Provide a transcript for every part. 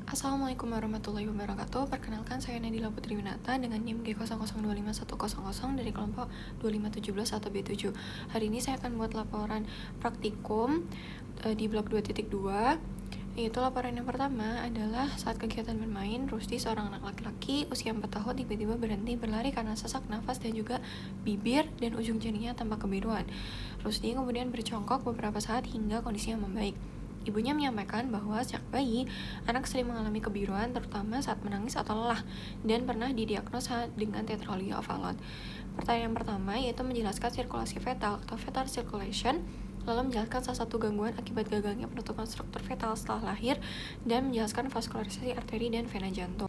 Assalamualaikum warahmatullahi wabarakatuh. Perkenalkan saya Nadila Putri Winata dengan NIM G0025100 dari kelompok 2517 atau B7. Hari ini saya akan buat laporan praktikum di blok 2.2. Yaitu laporan yang pertama adalah saat kegiatan bermain, Rusdi, seorang anak laki-laki usia 4 tahun, tiba-tiba berhenti berlari karena sesak nafas dan juga bibir dan ujung jarinya tampak kebiruan. Rusdi kemudian berjongkok beberapa saat hingga kondisinya membaik. Ibunya menyampaikan bahwa sejak bayi, anak sering mengalami kebiruan terutama saat menangis atau lelah dan pernah didiagnosa dengan tetralogy of Fallot. Pertanyaan pertama yaitu menjelaskan sirkulasi fetal atau fetal circulation, lalu menjelaskan salah satu gangguan akibat gagalnya penutupan struktur fetal setelah lahir, dan menjelaskan vaskularisasi arteri dan vena jantung.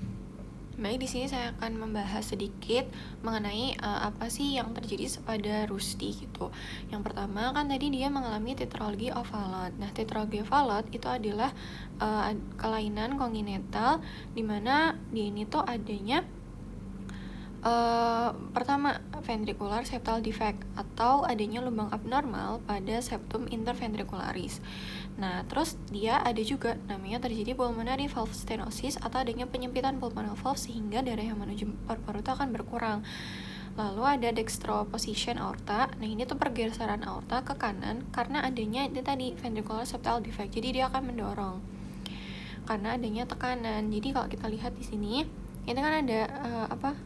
Baik, di sini saya akan membahas sedikit mengenai apa sih yang terjadi pada Rusdi gitu. Yang pertama kan tadi dia mengalami tetralogy of Fallot. Nah, tetralogy of Fallot itu adalah kelainan kongenital di mana di ini tuh adanya pertama, ventricular septal defect atau adanya lubang abnormal pada septum interventricularis. Nah, terus dia ada juga namanya terjadi pulmonary valve stenosis atau adanya penyempitan pulmonary valve sehingga darah yang menuju paru-paru itu akan berkurang. Lalu ada dextroposition aorta. Nah, ini tuh pergeseran aorta ke kanan karena adanya ini tadi ventricular septal defect. Jadi dia akan mendorong karena adanya tekanan. Jadi kalau kita lihat di sini ini kan ada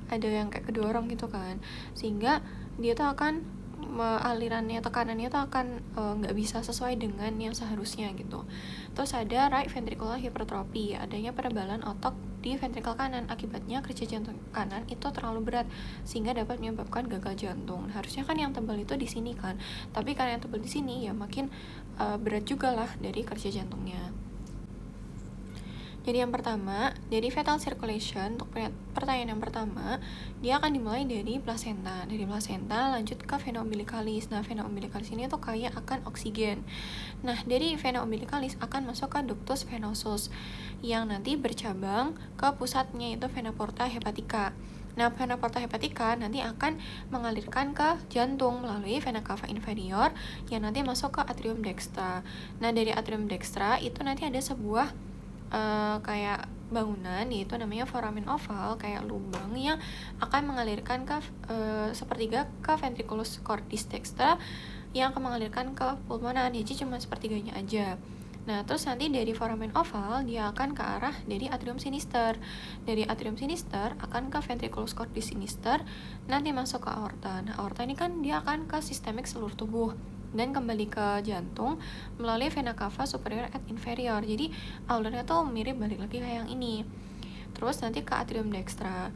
ada yang kayak kedorong gitu kan, sehingga dia tuh akan alirannya, tekanannya tuh akan nggak bisa sesuai dengan yang seharusnya gitu. Terus ada right ventricular hypertrophy, adanya penebalan otot di ventrikel kanan, akibatnya kerja jantung kanan itu terlalu berat sehingga dapat menyebabkan gagal jantung. Nah, harusnya kan yang tebal itu di sini kan, tapi karena yang tebal di sini ya makin berat juga lah dari kerja jantungnya. Jadi yang pertama, dari fetal circulation, untuk pertanyaan yang pertama, dia akan dimulai dari plasenta. Dari plasenta lanjut ke vena umbilicalis. Nah, vena umbilicalis ini tuh kaya akan oksigen. Nah, dari vena umbilicalis akan masuk ke ductus venosus, yang nanti bercabang ke pusatnya, yaitu vena porta hepatica. Nah, vena porta hepatica nanti akan mengalirkan ke jantung melalui vena cava inferior, yang nanti masuk ke atrium dextra. Nah, dari atrium dextra itu nanti ada sebuah kayak bangunan, yaitu namanya foramen oval, kayak lubang yang akan mengalirkan ke sepertiga ke ventriculus cordis dextra, yang akan mengalirkan ke pulmonan. Jadi cuma sepertiganya aja. Nah, terus nanti dari foramen oval dia akan ke arah dari atrium sinister. Dari atrium sinister akan ke ventriculus cordis sinister, nanti masuk ke aorta. Nah, aorta ini kan dia akan ke sistemik seluruh tubuh dan kembali ke jantung melalui vena cava superior et inferior. Jadi alurnya tuh mirip balik lagi kayak yang ini. Terus nanti ke atrium dextra.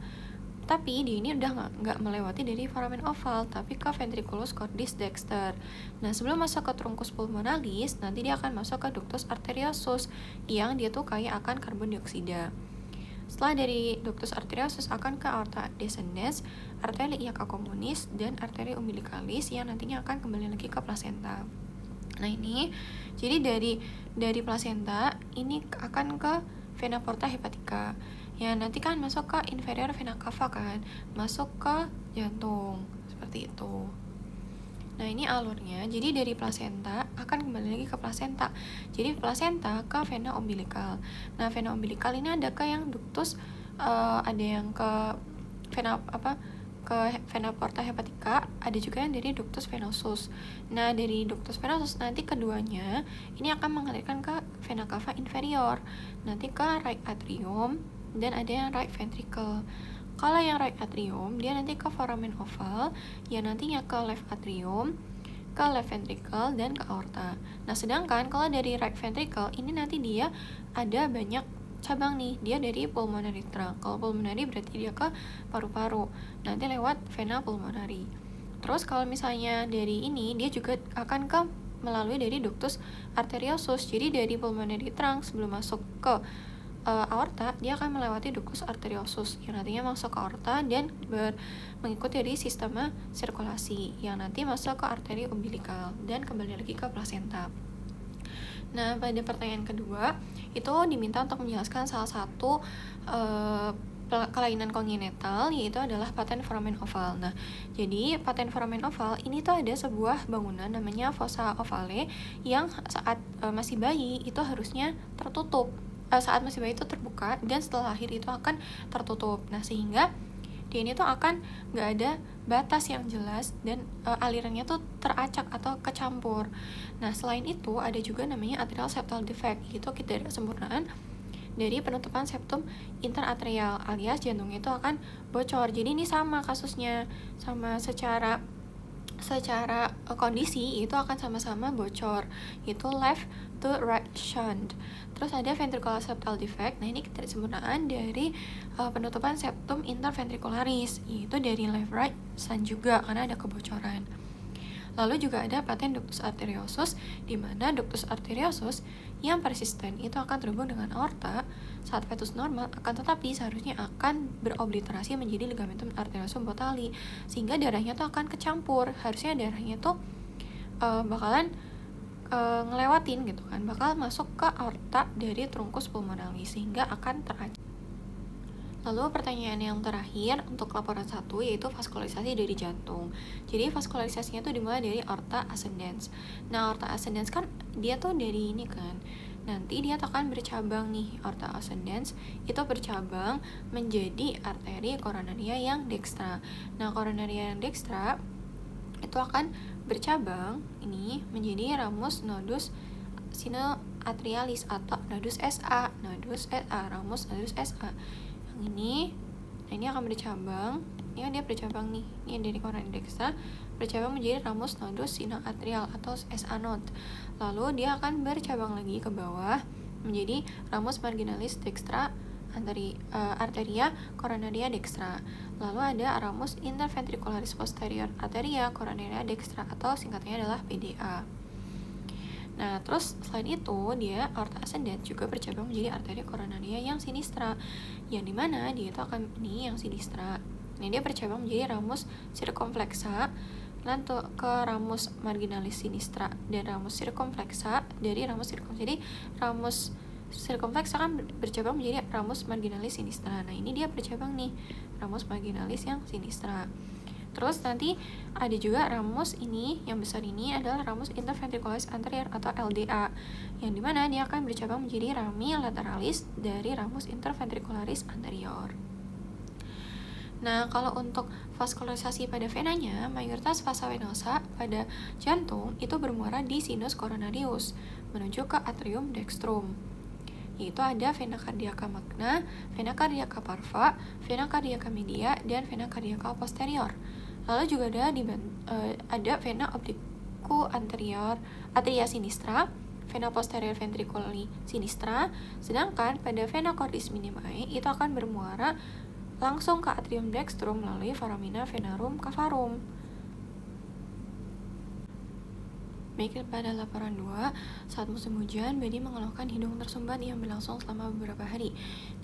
Tapi di ini udah nggak melewati dari foramen oval, tapi ke ventriculus cordis dexter. Nah, sebelum masuk ke truncus pulmonalis, nanti dia akan masuk ke ductus arteriosus, yang dia tuh kaya akan karbon dioksida. Setelah dari ductus arteriosus akan ke aorta descendens, arteria iliaca communis, dan arteria umbilicalis, yang nantinya akan kembali lagi ke plasenta. Nah, ini jadi dari plasenta ini akan ke vena porta hepatica, yang nanti kan masuk ke inferior vena cava kan, masuk ke jantung seperti itu. Nah, ini alurnya, jadi dari plasenta akan kembali lagi ke plasenta. Jadi plasenta ke vena umbilical. Nah, vena umbilical ini ada ke yang ductus, ada yang ke vena ke vena porta hepatica, ada juga yang dari ductus venosus. Nah, dari ductus venosus nanti keduanya ini akan mengalirkan ke vena cava inferior, nanti ke right atrium, dan ada yang right ventricle. Kalau yang right atrium, dia nanti ke foramen oval, yang nantinya ke left atrium, ke left ventricle, dan ke aorta. Nah, sedangkan kalau dari right ventricle, ini nanti dia ada banyak cabang nih, dia dari pulmonary trunk. Kalau pulmonary berarti dia ke paru-paru, nanti lewat vena pulmonary. Terus kalau misalnya dari ini, dia juga akan ke melalui dari ductus arteriosus. Jadi dari pulmonary trunk sebelum masuk ke aorta, dia akan melewati ductus arteriosus, yang nantinya masuk ke aorta dan mengikuti dari sistema sirkulasi, yang nanti masuk ke arteri umbilical dan kembali lagi ke plasenta. Nah, pada pertanyaan kedua itu diminta untuk menjelaskan salah satu kelainan kongenital, yaitu adalah patent foramen oval. Nah, jadi patent foramen oval ini tuh ada sebuah bangunan namanya fossa ovale, yang saat masih bayi itu harusnya tertutup. saat masih bayi itu terbuka dan setelah lahir itu akan tertutup. Nah, sehingga dia ini tuh akan nggak ada batas yang jelas dan alirannya tuh teracak atau kecampur. Nah, selain itu ada juga namanya atrial septal defect, yaitu ketidaksempurnaan dari penutupan septum interatrial, alias jantungnya itu akan bocor. Jadi ini sama kasusnya, sama secara kondisi itu akan sama-sama bocor, itu left to right shunt. Terus ada ventricular septal defect. Nah, ini ketidaksempurnaan dari penutupan septum interventricularis, yaitu dari left right shunt juga karena ada kebocoran. Lalu juga ada patent ductus arteriosus, di mana ductus arteriosus yang persisten itu akan terhubung dengan aorta saat fetus normal, akan tetapi seharusnya akan berobliterasi menjadi ligamentum arteriosum botali, sehingga darahnya tuh akan kecampur. Harusnya darahnya tuh bakalan ngelewatin gitu kan, bakal masuk ke aorta dari trunkus pulmonalis sehingga akan teracak. Lalu pertanyaan yang terakhir untuk laporan 1 yaitu vaskularisasi dari jantung. Jadi vaskularisasinya tuh dimulai dari aorta ascendens. Nah, aorta ascendens kan dia tuh dari ini kan. Nanti dia akan bercabang nih, aorta ascendens itu bercabang menjadi arteri koronaria yang dextra. Nah, koronaria yang dextra itu akan bercabang ini menjadi ramus nodus sinoatrialis atau nodus SA, ramus nodus SA. Ini, nah ini akan bercabang, ini dia bercabang nih, ini dari koronaria dextra bercabang menjadi ramus nodus sinoatrial atau SA node. Lalu dia akan bercabang lagi ke bawah menjadi ramus marginalis dextra arteria coronaria dextra. Lalu ada ramus interventricularis posterior arteria coronaria dextra atau singkatnya adalah PDA. Nah, terus selain itu dia aorta ascendens juga bercabang menjadi arteri koronaria yang sinistra, yang dimana dia itu akan ini yang sinistra. Nah, dia bercabang menjadi ramus circumflexa, lalu ke ramus marginalis sinistra dan ramus circumflexa dari ramus circumflexa. Jadi ramus circumflexa kan bercabang menjadi ramus marginalis sinistra. Nah, ini dia bercabang nih ramus marginalis yang sinistra. Terus nanti ada juga ramus ini, yang besar ini adalah ramus interventricularis anterior atau LDA, yang dimana dia akan bercabang menjadi rami lateralis dari ramus interventricularis anterior. Nah, kalau untuk vaskularisasi pada venanya, mayoritas vasa venosa pada jantung itu bermuara di sinus coronarius menuju ke atrium dextrum, yaitu ada vena cardiaca magna, vena cardiaca parva, vena cardiaca media, dan vena cardiaca posterior. Lalu juga ada vena obliqu anterior atria sinistra, vena posterior ventriculi sinistra, sedangkan pada vena cordis minimi itu akan bermuara langsung ke atrium dextrum melalui foramina venarum cavarum. Baik, pada laporan 2, saat musim hujan, Bedi mengeluhkan hidung tersumbat yang berlangsung selama beberapa hari,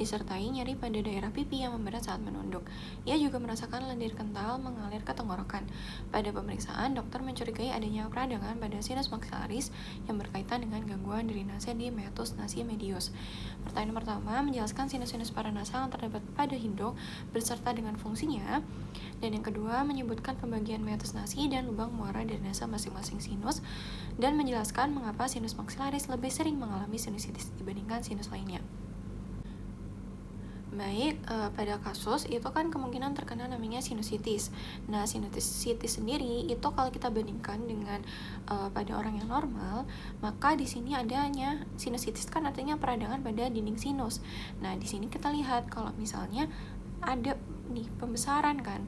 disertai nyeri pada daerah pipi yang memberat saat menunduk. Ia juga merasakan lendir kental mengalir ke tenggorokan. Pada pemeriksaan, dokter mencurigai adanya peradangan pada sinus maxillaris yang berkaitan dengan gangguan drenase di meatus nasi medius. Pertanyaan pertama, menjelaskan sinus-sinus paranasal yang terdapat pada hidung beserta dengan fungsinya. Dan yang kedua, menyebutkan pembagian meatus nasi dan lubang muara drenase masing-masing sinus, dan menjelaskan mengapa sinus maxillaris lebih sering mengalami sinusitis dibandingkan sinus lainnya. Baik, pada kasus itu kan kemungkinan terkena namanya sinusitis. Nah, sinusitis sendiri itu kalau kita bandingkan dengan pada orang yang normal, maka di sini adanya sinusitis kan artinya peradangan pada dinding sinus. Nah, di sini kita lihat kalau misalnya ada nih pembesaran kan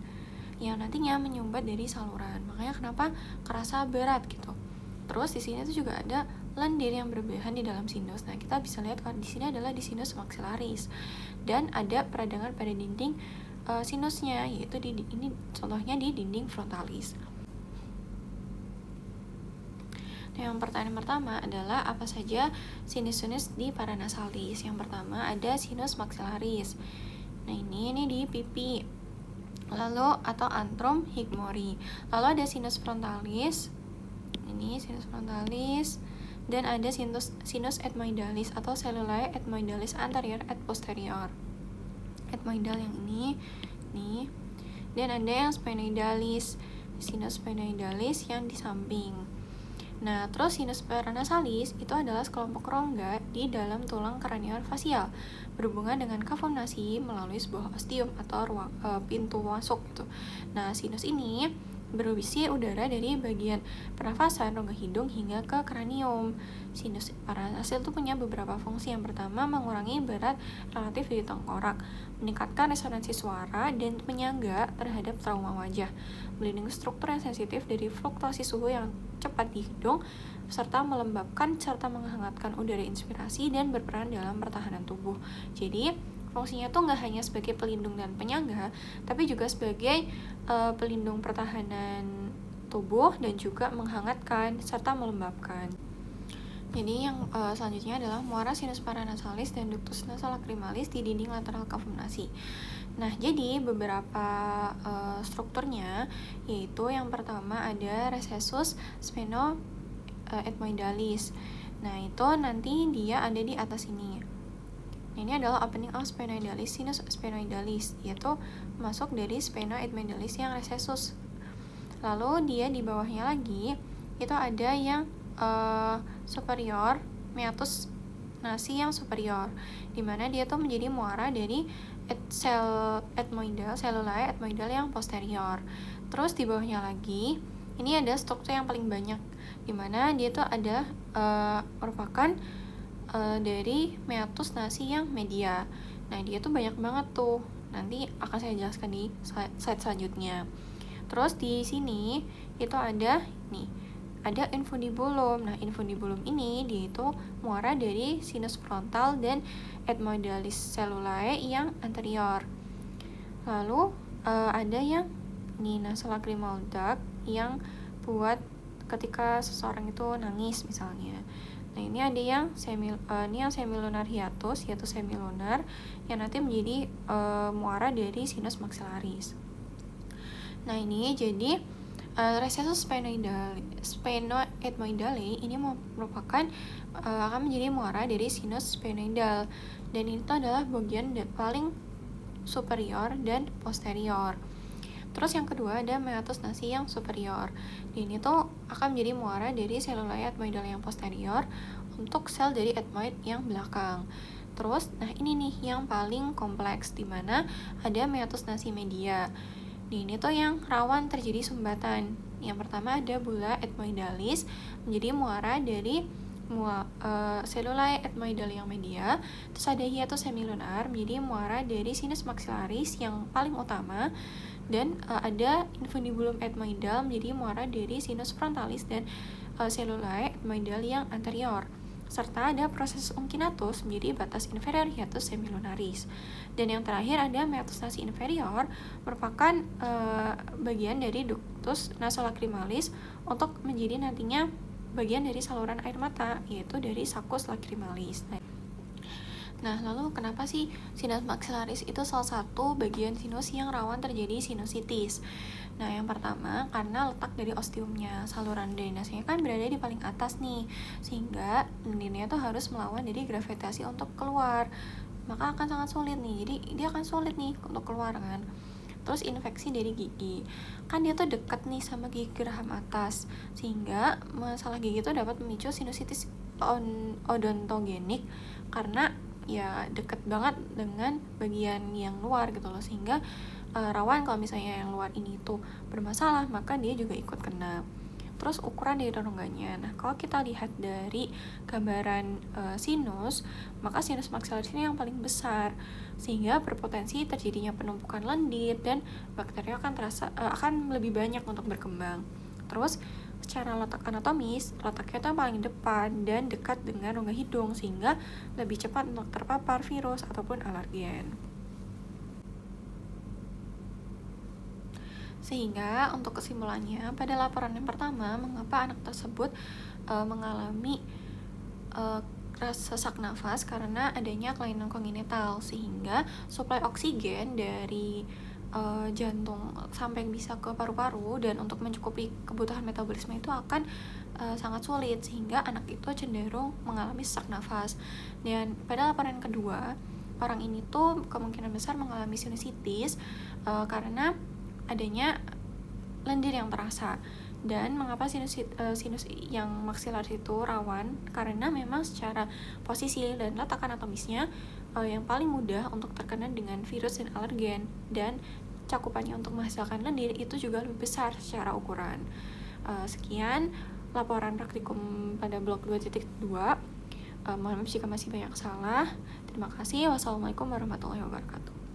yang nantinya menyumbat dari saluran. Makanya kenapa kerasa berat gitu. Terus di sini tuh juga ada lendir yang berlebihan di dalam sinus. Nah, kita bisa lihat kalau di sini adalah di sinus maxillaris dan ada peradangan pada dinding sinusnya, yaitu ini contohnya di dinding frontalis. Nah, yang pertanyaan pertama adalah apa saja sinus-sinus di paranasalis. Yang pertama ada sinus maxillaris. Nah, ini di pipi. Lalu atau antrum higmori. Lalu ada sinus frontalis. Ini sinus frontalis, dan ada sinus ethmoidalis atau cellulae ethmoidalis anterior et posterior. Ethmoidal yang ini, dan ada yang sphenoidalis, sinus sphenoidalis yang di samping. Nah, terus sinus paranasalis itu adalah sekelompok rongga di dalam tulang kraniofacial berhubungan dengan kavonasi melalui sebuah ostium atau pintu masuk gitu. Nah, sinus ini berisi udara dari bagian pernafasan rongga hidung hingga ke kranium. Sinus paranasil itu punya beberapa fungsi. Yang pertama, mengurangi berat relatif di tengkorak, meningkatkan resonansi suara, dan penyangga terhadap trauma wajah, melindungi struktur yang sensitif dari fluktuasi suhu yang cepat di hidung, serta melembabkan serta menghangatkan udara inspirasi dan berperan dalam pertahanan tubuh. Jadi fungsinya tuh nggak hanya sebagai pelindung dan penyangga, tapi juga sebagai pelindung pertahanan tubuh dan juga menghangatkan serta melembabkan. Jadi yang selanjutnya adalah muara sinus paranasalis dan ductus nasolacrimalis di dinding lateral kavonasi. Nah, jadi beberapa strukturnya, yaitu yang pertama ada recessus sphenoethmoidalis. Nah, itu nanti dia ada di atas ini. Nah, ini adalah opening of sphenoidalis sinus sphenoidalis, yaitu masuk dari sphenoethmoidalis yang recessus. Lalu dia di bawahnya lagi itu ada yang superior meatus nasi yang superior, dimana dia tuh menjadi muara dari cellulae ethmoidal yang posterior. Terus di bawahnya lagi ini ada struktur yang paling banyak, dimana dia tuh ada merupakan dari meatus nasi yang media. Nah, dia tuh banyak banget tuh, nanti akan saya jelaskan di slide selanjutnya. Terus di sini itu ada infundibulum. Nah, infundibulum ini dia itu muara dari sinus frontal dan ethmoidalis cellulae yang anterior. Lalu ada yang nasolacrimal duct yang buat ketika seseorang itu nangis misalnya. Nah, ini ada yang semilunar hiatus, yaitu semilunar yang nanti menjadi muara dari sinus maxillaris. Nah, ini jadi recessus sphenoethmoidale ini merupakan akan menjadi muara dari sinus sphenoidal, dan itu adalah bagian paling superior dan posterior. Terus yang kedua ada meatus nasi yang superior. Ini tuh akan menjadi muara dari cellulae ethmoidal yang posterior untuk sel dari ethmoid yang belakang. Terus, nah ini nih yang paling kompleks, dimana ada meatus nasi media. Ini tuh yang rawan terjadi sumbatan. Yang pertama ada bulla ethmoidalis menjadi muara dari cellulae ethmoidal yang media. Terus ada hiatus semilunar menjadi muara dari sinus maxillaris yang paling utama. Dan ada infundibulum ethmoidal menjadi muara dari sinus frontalis dan cellulae ethmoidal yang anterior. Serta ada proses uncinatus menjadi batas inferior hiatus semilunaris. Dan yang terakhir ada meatus nasi inferior, merupakan bagian dari ductus nasolacrimalis untuk menjadi nantinya bagian dari saluran air mata, yaitu dari saccus lacrimalis. Nah, lalu kenapa sih sinus maxillaris itu salah satu bagian sinus yang rawan terjadi sinusitis? Nah, yang pertama karena letak dari ostiumnya, saluran drainasenya kan berada di paling atas nih, sehingga lendirnya tuh harus melawan dari gravitasi untuk keluar, maka akan sangat sulit nih. Jadi dia akan sulit nih untuk keluar kan. Terus infeksi dari gigi, kan dia tuh dekat nih sama gigi geraham atas, sehingga masalah gigi itu dapat memicu sinusitis odontogenik karena ya deket banget dengan bagian yang luar gitu loh, sehingga rawan kalau misalnya yang luar ini tuh bermasalah, maka dia juga ikut kena. Terus ukuran dari rongganya, nah kalau kita lihat dari gambaran sinus, maka sinus maxillaris ini yang paling besar, sehingga berpotensi terjadinya penumpukan lendir dan bakteri akan lebih banyak untuk berkembang. Terus secara letak anatomis, letaknya itu paling depan dan dekat dengan rongga hidung, sehingga lebih cepat untuk terpapar virus ataupun alergen. Sehingga untuk kesimpulannya, pada laporan yang pertama, mengapa anak tersebut mengalami sesak nafas karena adanya kelainan kongenital, sehingga suplai oksigen dari jantung sampai bisa ke paru-paru dan untuk mencukupi kebutuhan metabolisme itu akan sangat sulit, sehingga anak itu cenderung mengalami sesak nafas. Dan pada laporan kedua, orang ini tuh kemungkinan besar mengalami sinusitis karena adanya lendir yang terasa. Dan mengapa sinus yang maksilaris itu rawan? Karena memang secara posisi dan letak anatomisnya yang paling mudah untuk terkena dengan virus dan alergen, dan cakupannya untuk menghasilkan lendir itu juga lebih besar secara ukuran. Sekian laporan praktikum pada blok 2.2. Mohon maaf jika masih banyak salah. Terima kasih. Wassalamualaikum warahmatullahi wabarakatuh.